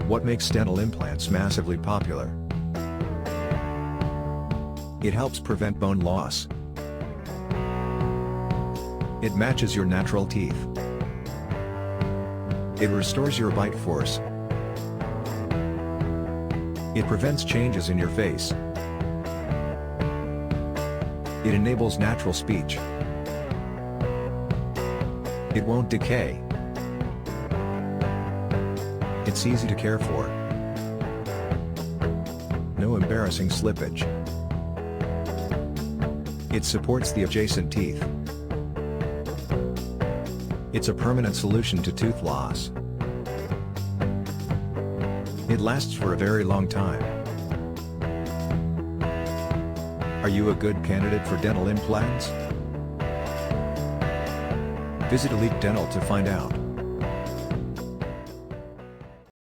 What makes dental implants massively popular? It helps prevent bone loss. It matches your natural teeth. It restores your bite force. It prevents changes in your face. It enables natural speech. It won't decay. It's easy to care for. No embarrassing slippage. It supports the adjacent teeth. It's a permanent solution to tooth loss. It lasts for a very long time. Are you a good candidate for dental implants? Visit Elite Dental to find out.